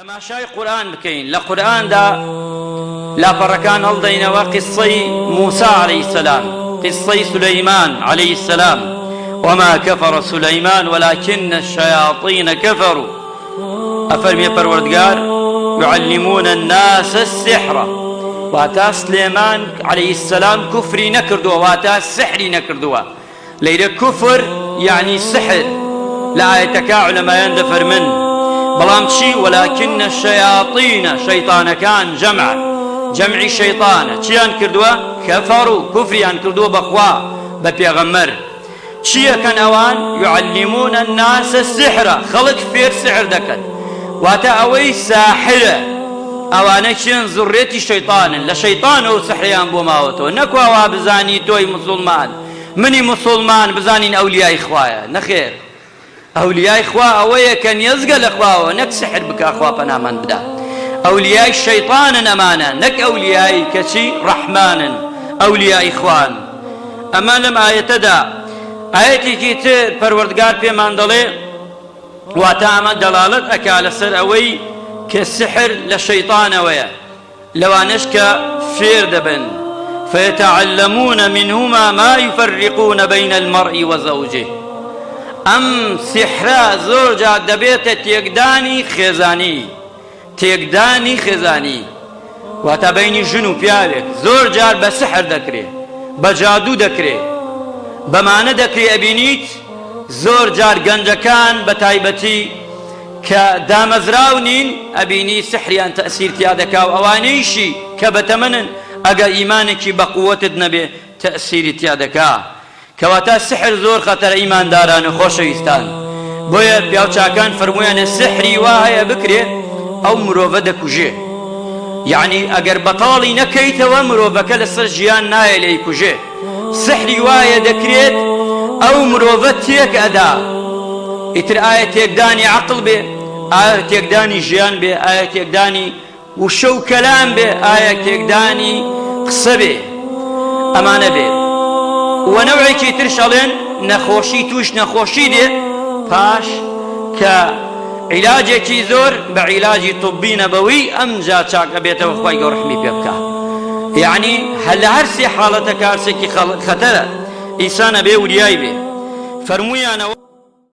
تماشای قورآن بکەین لە قورآندا لاپەڕەکان هەڵدەینەوە قسەی موسى عليه السلام قسەی سليمان عليه السلام وما كفر سليمان ولكن الشياطين كفروا أفرمي پروردگار يعلمون الناس السحر واتا سليمان عليه السلام كفري نكردوا واتا سحري نكردوا ليرة كفر يعني سحر لا يتكا علماء يندفر من بلام شي ولكن الشياطين شيطان كان جمع شيطان چيان كردوا كفروا كفريان كردوا بخوا ببيغمر چيا كان اوان يعلمون الناس السحر خلق فير سحر دكت واتا اوي ساحرة اوانا چين زريتي شيطان لشيطان او سحريان بوماوتو نكو اوا بزاني توي مسلمان مني مسلمان بزانين اولياء اخوايا نخير أولياء إخوة أويا كان يزقل إخوة نك سحر بك أخوة بنامان بدا أولياء الشيطان أمانا نك أولياء كشي رحمانا أولياء إخوان أما لما يتدى آياتي كيتر پروردگار في ماندلي واتعمل دلالة أكال سر أوي كالسحر للشيطان أويا لوانش كفير دبن فيتعلمون منهما ما يفرقون بين المرء وزوجه ام سحرا زور جا دبیت تیگدانی خزانی واتا بینی جنو پیالک زور جار بسحر دکره بجادو دکره بمانه دکره ابینیت زور جار گنجکان بتایبتی كدامزراونين أبيني سحريان تأثير تيادك وأوانيشي كبتمنن أجا إيمانك بقوة النبي تأثير تيادك كواتا السحر زور خطر إيمان داران خوشويستان بويا بيوچاكان فرمويان السحري واهي بكري أو مروفة دكوجي يعني أجر بطالي نكيت ومروفة كالسر جيان ناي ليكوجي سحري واهي دكريت أو مروفة تيك أدا إتر آية تيكداني عقل به آية تيكداني جيان به آية تيكداني وشو كلام به آية تيكداني قصة به أمانة به ونوعي كي ترشلين نخوشي توش نخوشي دي باش كعلاجي كي زور بعلاجي طبي نبوي أم جا شاك أبيته وخواي ورحمي بيبكا يعني هل هرسي حالتك هرسي كي خطرة إنسان به ولياي به فرمويا